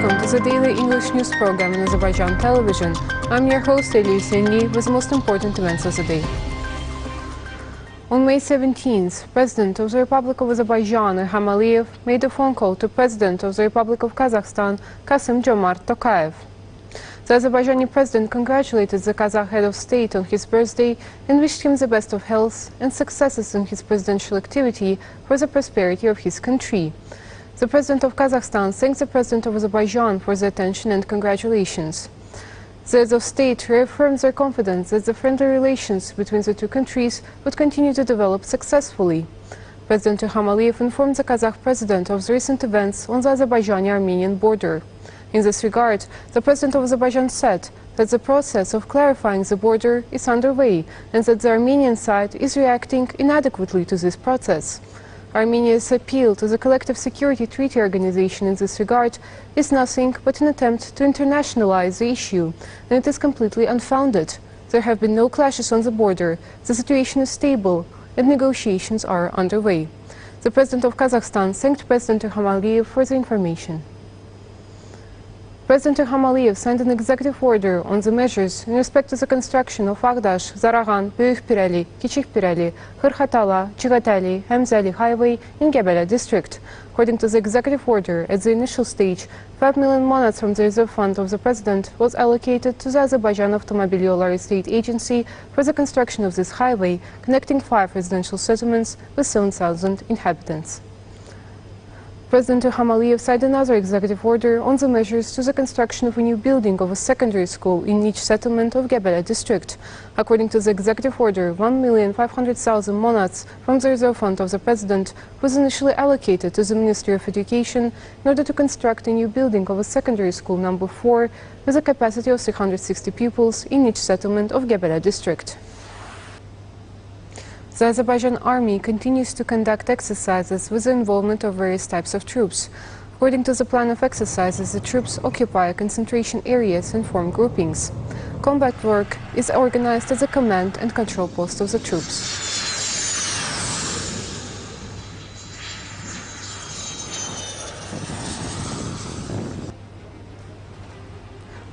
welcome to the daily English news program on Azərbaycan Television. I'm your host, İlham, with the most important events of the day. On May 17th, President of the Republic of Azerbaijan, İlham Aliyev, made a phone call to President of the Republic of Kazakhstan, Kassym-Jomart Tokayev. The Azerbaijani president congratulated the Kazakh head of state on his birthday and wished him the best of health and successes in his presidential activity for the prosperity of his country. The President of Kazakhstan thanked the President of Azerbaijan for the attention and congratulations. The heads of state reaffirmed their confidence that the friendly relations between the two countries would continue to develop successfully. President İlham Aliyev informed the Kazakh president of the recent events on the Azerbaijani-Armenian border. In this regard, the President of Azerbaijan said that the process of clarifying the border is underway and that the Armenian side is reacting inadequately to this process. Armenia's appeal to the Collective Security Treaty Organization in this regard is nothing but an attempt to internationalize the issue, and it is completely unfounded. There have been no clashes on the border, the situation is stable, and negotiations are underway. The President of Kazakhstan thanked President İlham Aliyev for the information. President İlham Aliyev signed an executive order on the measures in respect to the construction of Ağdaş, Zarağan, Böyük Pirəli, Kiçik Pirəli, Xırxatala, Çiğatəli, Həmzəli highway in Gəbələ district. According to the executive order, at the initial stage, 5 million manats from the reserve fund of the President was allocated to the Azerbaijan Avtomobil Yolları State Agency for the construction of this highway, connecting 5 residential settlements with 7,000 inhabitants. President İlham Aliyev signed another executive order on the measures to the construction of a new building of a secondary school in each settlement of Gəbələ district. According to the executive order, 1,500,000 manats from the reserve fund of the President was initially allocated to the Ministry of Education in order to construct a new building of a secondary school number 4 with a capacity of 360 pupils in each settlement of Gəbələ district. The Azerbaijan army continues to conduct exercises with the involvement of various types of troops. According to the plan of exercises, the troops occupy concentration areas and form groupings. Combat work is organized as a command and control post of the troops.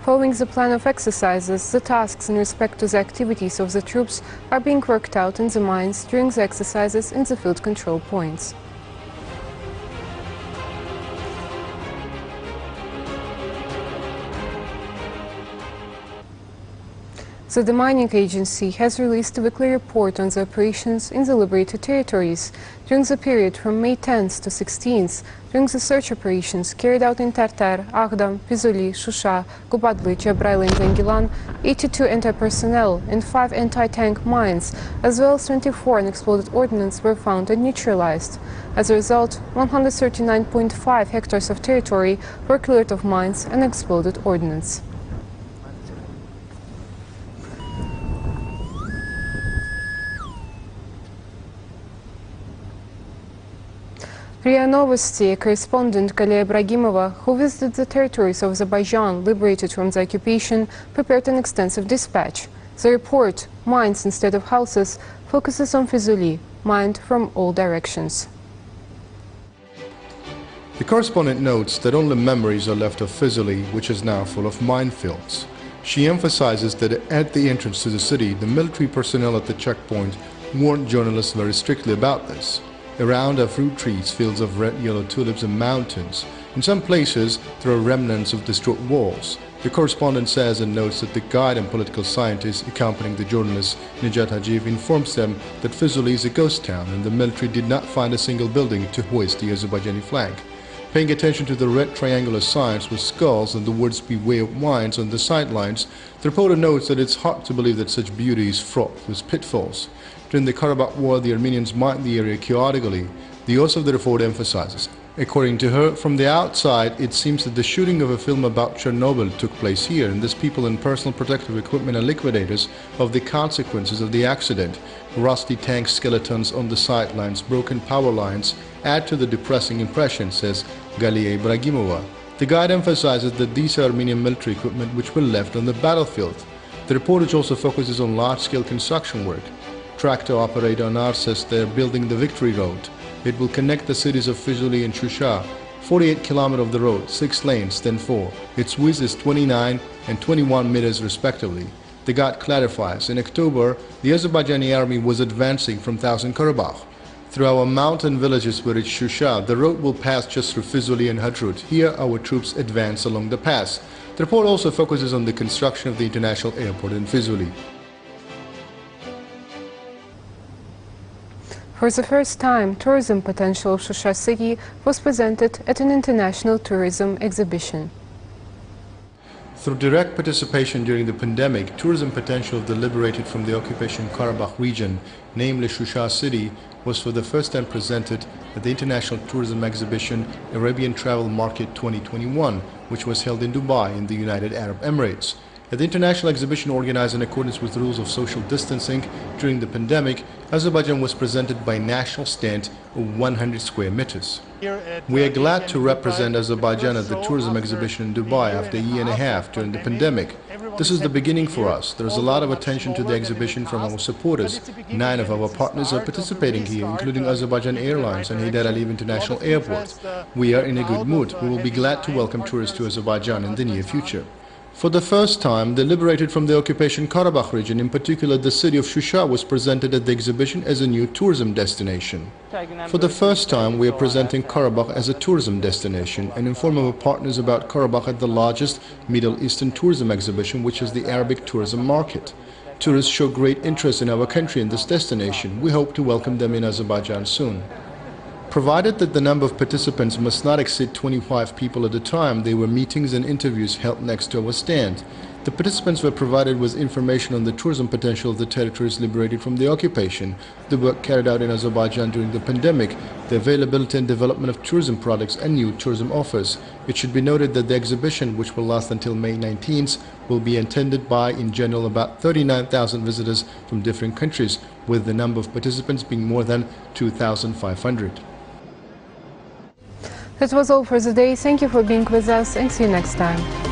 Following the plan of exercises, the tasks in respect to the activities of the troops are being worked out in the mines during the exercises in the field control points. The Demining Agency has released a weekly report on the operations in the liberated territories during the period from May 10th to 16th, during the search operations carried out in Tartar, Ağdam, Füzuli, Şuşa, Qubadlı, Cəbrayıl and Zəngilan. 82 anti-personnel and 5 anti-tank mines, as well as 24 unexploded ordnance were found and neutralized. As a result, 139.5 hectares of territory were cleared of mines and exploded ordnance. RIA Novosti correspondent Galia Ibragimova, who visited the territories of Azerbaijan liberated from the occupation, prepared an extensive dispatch. The report, Mines Instead of Houses, focuses on Füzuli, mined from all directions. The correspondent notes that only memories are left of Füzuli, which is now full of minefields. She emphasizes that at the entrance to the city, the military personnel at the checkpoint warned journalists very strictly about this. Around are fruit trees, fields of red, yellow tulips and mountains. In some places, there are remnants of destroyed walls. The correspondent says and notes that the guide and political scientist accompanying the journalist, Nejat Hajiv, informs them that Füzuli is a ghost town and the military did not find a single building to hoist the Azerbaijani flag. Paying attention to the red triangular signs with skulls and the words "Beware of mines" on the sidelines, the reporter notes that it's hard to believe that such beauty is fraught with pitfalls. During the Karabakh War, the Armenians mined the area chaotically. The author of the report emphasizes. According to her, from the outside, it seems that the shooting of a film about Chernobyl took place here, and these people in personal protective equipment are liquidators of the consequences of the accident. Rusty tank skeletons on the sidelines, broken power lines add to the depressing impression, says Galia Ibragimova. The guide emphasizes that these are Armenian military equipment which were left on the battlefield. The report also focuses on large-scale construction work. Tractor operator Anar says they are building the Victory Road. It will connect the cities of Füzuli and Şuşa. 48 km of the road, 6 lanes, then 4. Its width is 29 and 21 meters respectively. The guide clarifies, in October, the Azerbaijani army was advancing from Thousand Karabakh. Through our mountain villages with its Shusha, the road will pass just through Füzuli and Hadrut. Here, our troops advance along the pass. The report also focuses on the construction of the international airport in Füzuli. For the first time, tourism potential of Shusha city was presented at an international tourism exhibition. Through direct participation during the pandemic, tourism potential of the liberated from the occupation Karabakh region, namely Shusha city, was for the first time presented at the International Tourism Exhibition Arabian Travel Market 2021, which was held in Dubai in the United Arab Emirates. At the international exhibition organized in accordance with rules of social distancing during the pandemic, Azerbaijan was presented by a national stand of 100 square meters. We are glad to represent Azerbaijan at the tourism exhibition in Dubai after a year and a half during the pandemic. This is the beginning for us. There is a lot of attention to the exhibition from our supporters. 9 of our partners are participating here, including Azerbaijan Airlines and Heydar Aliyev International Airport. We are in a good mood. We will be glad to welcome tourists to Azerbaijan in the near future. For the first time, the liberated from the occupation Karabakh region, in particular the city of Shusha, was presented at the exhibition as a new tourism destination. For the first time, we are presenting Karabakh as a tourism destination and inform our partners about Karabakh at the largest Middle Eastern tourism exhibition, which is the Arabic tourism market. Tourists show great interest in our country and this destination. We hope to welcome them in Azerbaijan soon. Provided that the number of participants must not exceed 25 people at a time, there were meetings and interviews held next to our stand. The participants were provided with information on the tourism potential of the territories liberated from the occupation, the work carried out in Azerbaijan during the pandemic, the availability and development of tourism products and new tourism offers. It should be noted that the exhibition, which will last until May 19th, will be attended by, in general, about 39,000 visitors from different countries, with the number of participants being more than 2,500. That was all for the day. Thank you for being with us and see you next time.